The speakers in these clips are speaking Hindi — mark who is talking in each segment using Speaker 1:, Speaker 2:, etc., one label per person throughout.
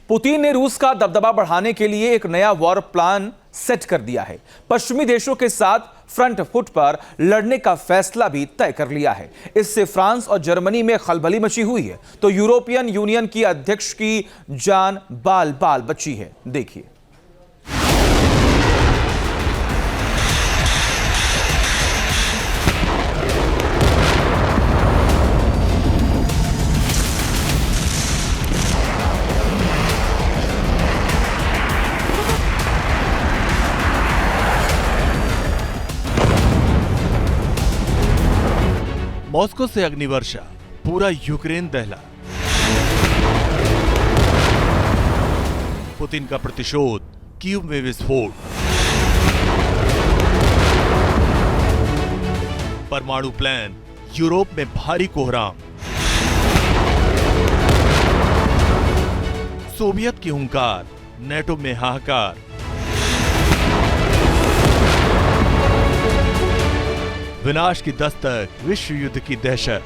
Speaker 1: पुतिन ने रूस का दबदबा बढ़ाने के लिए एक नया वॉर प्लान सेट कर दिया है। पश्चिमी देशों के साथ फ्रंट फुट पर लड़ने का फैसला भी तय कर लिया है। इससे फ्रांस और जर्मनी में खलबली मची हुई है तो यूरोपियन यूनियन की अध्यक्ष की जान बाल बाल बची है। देखिए।
Speaker 2: मॉस्को से अग्निवर्षा, पूरा यूक्रेन दहला। पुतिन का प्रतिशोध, कीव में विस्फोट। परमाणु प्लान, यूरोप में भारी कोहराम। सोवियत की हुंकार, नेटो में हाहाकार। विनाश की दस्तक, विश्व युद्ध की दहशत।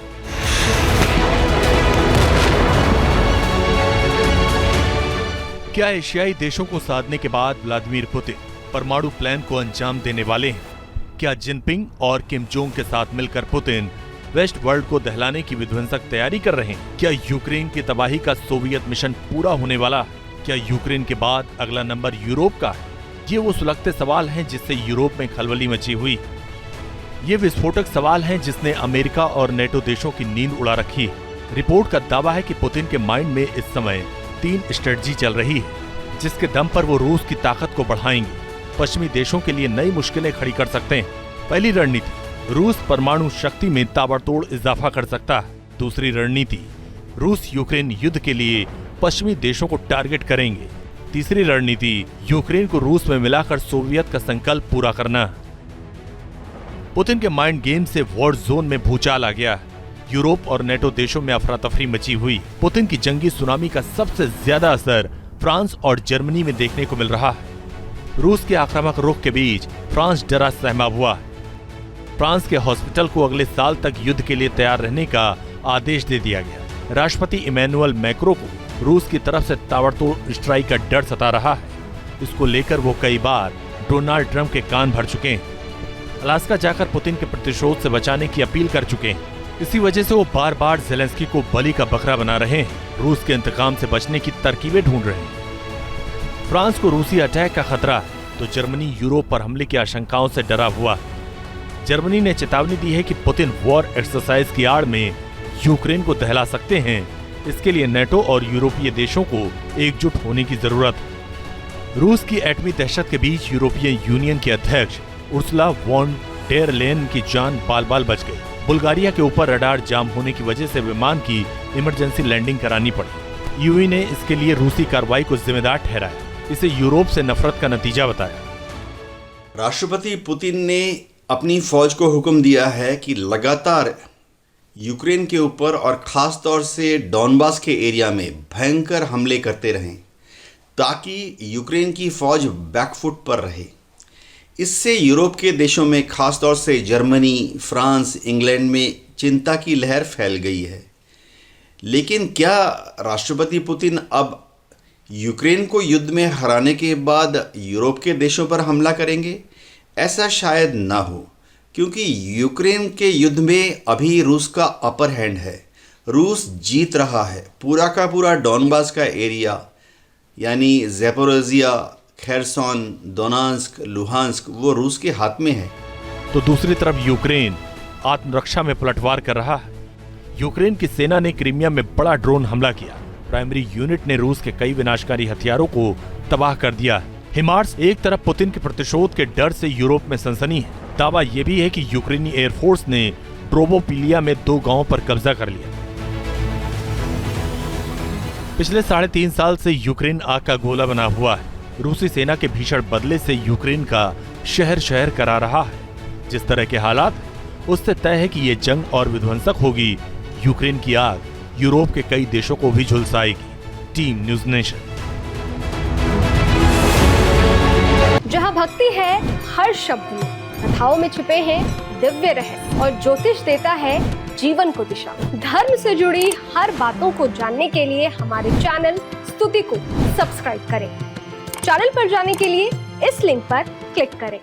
Speaker 2: क्या एशियाई देशों को साधने के बाद व्लादिमीर पुतिन परमाणु प्लान को अंजाम देने वाले हैं? क्या जिनपिंग और किम जोंग के साथ मिलकर पुतिन वेस्ट वर्ल्ड को दहलाने की विध्वंसक तैयारी कर रहे हैं? क्या यूक्रेन की तबाही का सोवियत मिशन पूरा होने वाला है? क्या यूक्रेन के बाद अगला नंबर यूरोप का है? ये वो सुलगते सवाल हैं जिससे यूरोप में खलबली मची हुई। ये विस्फोटक सवाल हैं जिसने अमेरिका और नेटो देशों की नींद उड़ा रखी है। रिपोर्ट का दावा है कि पुतिन के माइंड में इस समय 3 स्ट्रेटजी चल रही है जिसके दम पर वो रूस की ताकत को बढ़ाएंगे, पश्चिमी देशों के लिए नई मुश्किलें खड़ी कर सकते हैं। पहली रणनीति, रूस परमाणु शक्ति में ताबड़तोड़ इजाफा कर सकता है। दूसरी रणनीति, रूस यूक्रेन युद्ध के लिए पश्चिमी देशों को टारगेट करेंगे। तीसरी रणनीति, यूक्रेन को रूस में मिलाकर सोवियत का संकल्प पूरा करना। पुतिन के माइंड गेम से वॉर जोन में भूचाल आ गया। यूरोप और नेटो देशों में अफरा तफरी मची हुई। पुतिन की जंगी सुनामी का सबसे ज्यादा असर फ्रांस और जर्मनी में देखने को मिल रहा है। रूस के आक्रामक रुख के बीच फ्रांस डरा सहमा हुआ है। फ्रांस के हॉस्पिटल को अगले साल तक युद्ध के लिए तैयार रहने का आदेश दे दिया गया। राष्ट्रपति इमैनुअल मैक्रो को रूस की तरफ से ताबड़तोड़ स्ट्राइक का डर सता रहा है। इसको लेकर वो कई बार डोनाल्ड ट्रंप के कान भर चुके हैं। अलास्का जाकर पुतिन के प्रतिशोध से बचाने की अपील कर चुके हैं। इसी वजह से वो बार बार ज़ेलेंस्की को बलि का बकरा बना रहे हैं। रूस के इंतकाम से बचने की तरकीबें ढूंढ रहे हैं। फ्रांस को रूसी अटैक का खतरा है तो जर्मनी यूरोप पर हमले की आशंकाओं से डरा हुआ है। जर्मनी ने चेतावनी दी है कि पुतिन वॉर एक्सरसाइज की आड़ में यूक्रेन को दहला सकते हैं। इसके लिए नेटो और यूरोपीय देशों को एकजुट होने की जरूरत है। रूस की एटमी दहशत के बीच यूरोपीय यूनियन के अध्यक्ष उर्सुला वॉन डेर लेयन की जान बाल बाल बच गई। बुल्गारिया के ऊपर रडार जाम होने की वजह से विमान की इमरजेंसी लैंडिंग करानी पड़ी। यूए ने इसके लिए रूसी कार्रवाई को जिम्मेदार ठहराया। इसे यूरोप से नफरत का नतीजा बताया।
Speaker 3: राष्ट्रपति पुतिन ने अपनी फौज को हुक्म दिया है कि लगातार यूक्रेन के ऊपर और खास तौर से डॉनबास के एरिया में भयंकर हमले करते रहें ताकि यूक्रेन की फौज बैकफुट पर रहे। इससे यूरोप के देशों में खासतौर से जर्मनी, फ्रांस, इंग्लैंड में चिंता की लहर फैल गई है। लेकिन क्या राष्ट्रपति पुतिन अब यूक्रेन को युद्ध में हराने के बाद यूरोप के देशों पर हमला करेंगे? ऐसा शायद ना हो, क्योंकि यूक्रेन के युद्ध में अभी रूस का अपर हैंड है। रूस जीत रहा है। पूरा का पूरा डॉनबास का एरिया यानी ज़ैपोरिज़िया, खेरसोन, दोनेत्स्क, लुहांस्क वो रूस के हाथ में है।
Speaker 2: तो दूसरी तरफ यूक्रेन आत्मरक्षा में पलटवार कर रहा है। यूक्रेन की सेना ने क्रीमिया में बड़ा ड्रोन हमला किया। प्राइमरी यूनिट ने रूस के कई विनाशकारी हथियारों को तबाह कर दिया। हिमार्स एक तरफ पुतिन के प्रतिशोध के डर से यूरोप में सनसनी है। दावा यह भी है कि यूक्रेनी एयरफोर्स ने ट्रोबोपिलिया में 2 गांवों पर कब्जा कर लिया। पिछले 3.5 साल से यूक्रेन आग का गोला बना हुआ है। रूसी सेना के भीषण बदले से यूक्रेन का शहर शहर करा रहा है। जिस तरह के हालात उससे तय है कि ये जंग और विध्वंसक होगी। यूक्रेन की आग यूरोप के कई देशों को भी झुलसाएगी। Team news nation.
Speaker 4: जहां भक्ति है हर शब्द में, कथाओं में छिपे हैं दिव्य रहस्य और ज्योतिष देता है जीवन को दिशा। धर्म से जुड़ी हर बातों को जानने के लिए हमारे चैनल प्रस्तुति को सब्सक्राइब करें। चैनल पर जाने के लिए इस लिंक पर क्लिक करें।